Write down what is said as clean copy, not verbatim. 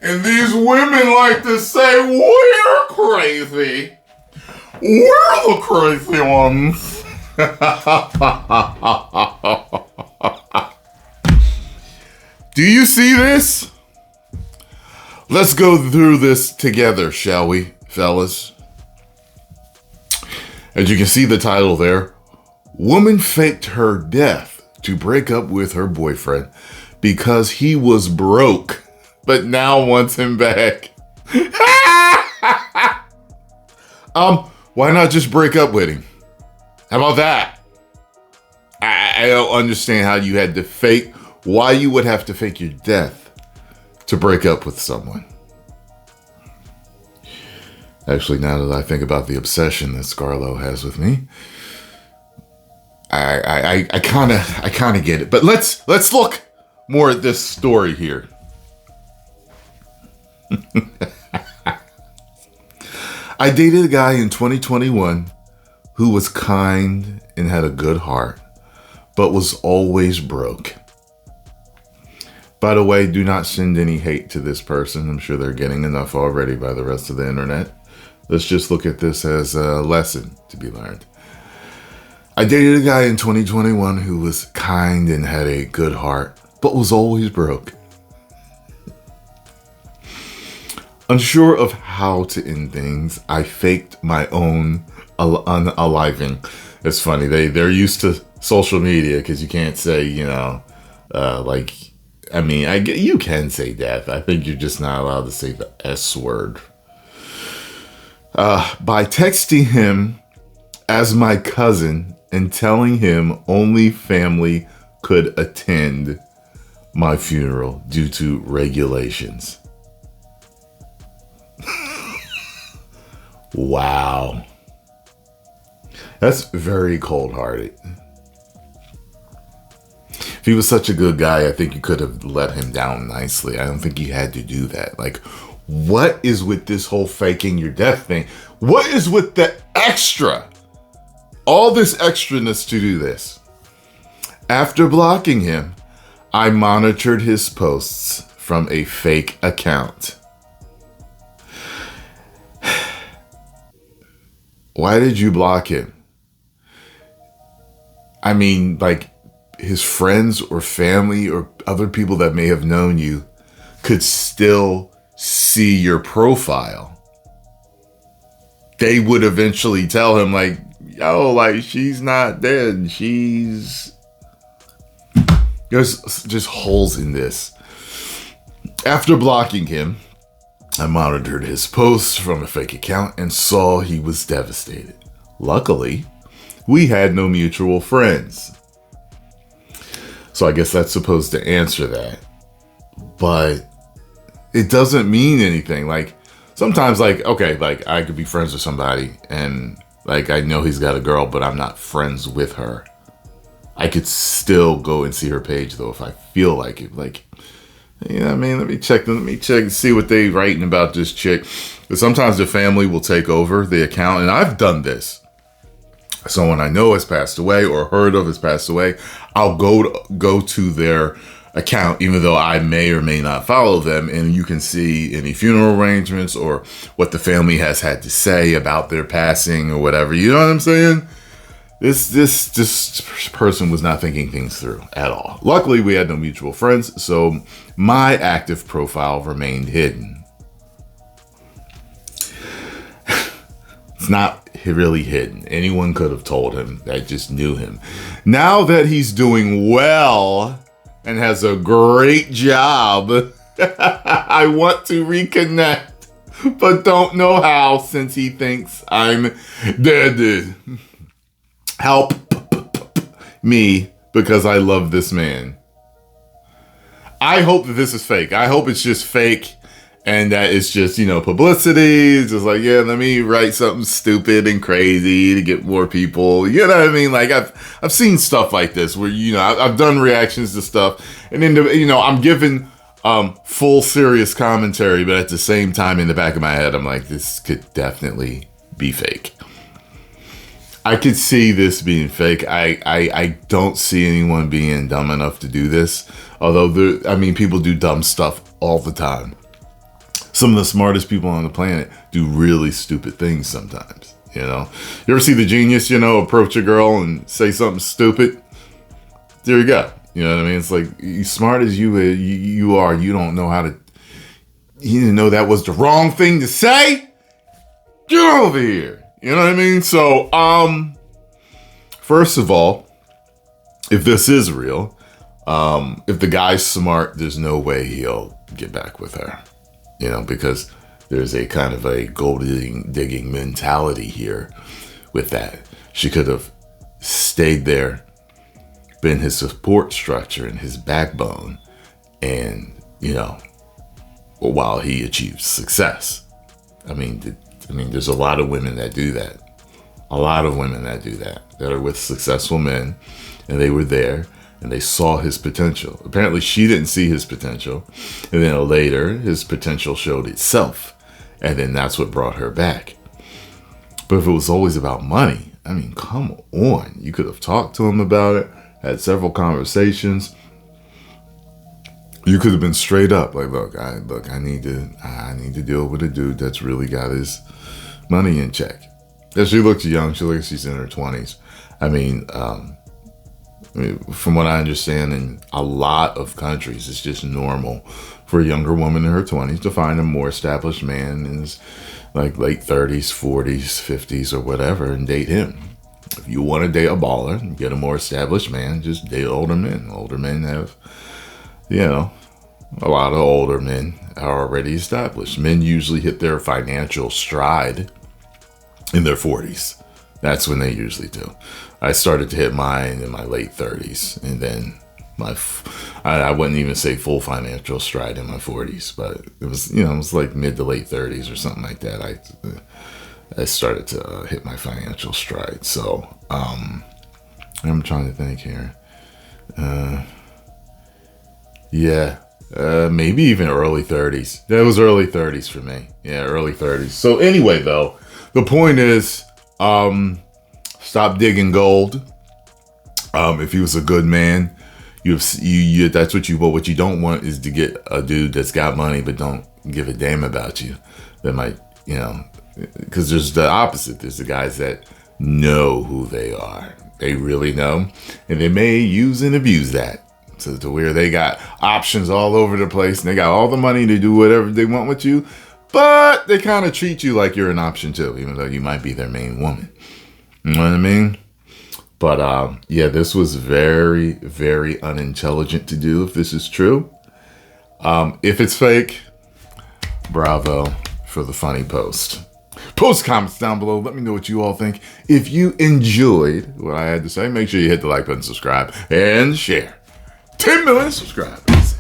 And these women like to say, we're crazy. We're the crazy ones. Do you see this? Let's go through this together, shall we, fellas? As you can see the title there, woman faked her death to break up with her boyfriend because he was broke, but now wants him back. Why not just break up with him? How about that? I don't understand how you had to fake, why you would have to fake your death to break up with someone. Actually, now that I think about the obsession that Scarlo has with me, I kind of get it. But let's look more at this story here. I dated a guy in 2021 who was kind and had a good heart, but was always broke. By the way, do not send any hate to this person. I'm sure they're getting enough already by the rest of the internet. Let's just look at this as a lesson to be learned. I dated a guy in 2021 who was kind and had a good heart, but was always broke. Unsure of how to end things, I faked my own unaliving. It's funny, they're used to social media because you can't say, you can say death. I think you're just not allowed to say the S word. By texting him as my cousin and telling him only family could attend my funeral due to regulations. Wow. That's very cold-hearted. If he was such a good guy, I think you could have let him down nicely. I don't think you had to do that. Like, what is with this whole faking your death thing? What is with the extra? All this extraness to do this. After blocking him, I monitored his posts from a fake account. Why did you block him? I mean, like, his friends or family or other people that may have known you could still see your profile. They would eventually tell him, like, yo, like, she's not dead. There's just holes in this. After blocking him, I monitored his posts from a fake account and saw he was devastated. Luckily, we had no mutual friends. So I guess that's supposed to answer that. But it doesn't mean anything. Like, sometimes, like, okay, like, I could be friends with somebody and, like, I know he's got a girl, but I'm not friends with her. I could still go and see her page, though, if I feel like it. Like, you know what I mean? Let me check and see what they writing about this chick. But sometimes the family will take over the account, and I've done this. Someone I know has passed away or heard of has passed away. I'll go to their account, even though I may or may not follow them, and you can see any funeral arrangements or what the family has had to say about their passing or whatever. You know what I'm saying? This person was not thinking things through at all. Luckily, we had no mutual friends, so my active profile remained hidden. It's not really hidden. Anyone could have told him that just knew him. Now that he's doing well and has a great job, I want to reconnect, but don't know how since he thinks I'm dead. Help me because I love this man. I hope that this is fake. I hope it's just fake and that it's just, publicity. It's just like, yeah, let me write something stupid and crazy to get more people. You know what I mean? Like, I've seen stuff like this where, I've done reactions to stuff and then, I'm giving full serious commentary, but at the same time in the back of my head, I'm like, this could definitely be fake. I could see this being fake. I don't see anyone being dumb enough to do this. Although, people do dumb stuff all the time. some of the smartest people on the planet do really stupid things sometimes. You know, you ever see The Genius, you know, approach a girl and say something stupid? There you go. You know what I mean? It's like, you smart as you are, you don't know how to, you didn't know that was the wrong thing to say? Get over here. You know what I mean? So, first of all, if this is real, if the guy's smart, there's no way he'll get back with her. You know, because there's a kind of a gold digging mentality here with that. She could have stayed there, been his support structure and his backbone, and, you know, while he achieves success. I mean, there's a lot of women that do that. A lot of women that do that, that are with successful men, and they were there, and they saw his potential. Apparently, she didn't see his potential, and then later, his potential showed itself, and then that's what brought her back. But if it was always about money, I mean, come on. You could have talked to him about it, had several conversations. You could have been straight up, like, look, I need to deal with a dude that's really got his money in check. Yeah, she looks young. She looks like she's in her 20s. I mean, from what I understand, in a lot of countries, it's just normal for a younger woman in her 20s to find a more established man in his like late 30s, 40s, 50s, or whatever, and date him. If you want to date a baller and get a more established man, just date older men. Older men have, you know, a lot of older men are already established. Men usually hit their financial stride in their 40s. That's when they usually do. I started to hit mine in my late 30s, and then I wouldn't even say full financial stride in my 40s, but it was, you know, it was like mid to late 30s or something like that. I started to hit my financial stride. So I'm trying to think here. Maybe even early 30s. That was early 30s for me. Yeah, early 30s. So anyway, though, the point is, stop digging gold. If he was a good man, you that's what you don't want is to get a dude that's got money but don't give a damn about you. That might, you know, because there's the opposite. There's the guys that know who they are. They really know, and they may use and abuse that to where they got options all over the place and they got all the money to do whatever they want with you, but they kind of treat you like you're an option too, even though you might be their main woman. You know what I mean? But yeah, this was very, very unintelligent to do if this is true. If it's fake, bravo for the funny post. Post comments down below. Let me know what you all think. If you enjoyed what I had to say, make sure you hit the like button, subscribe, and share. 10 million subscribers.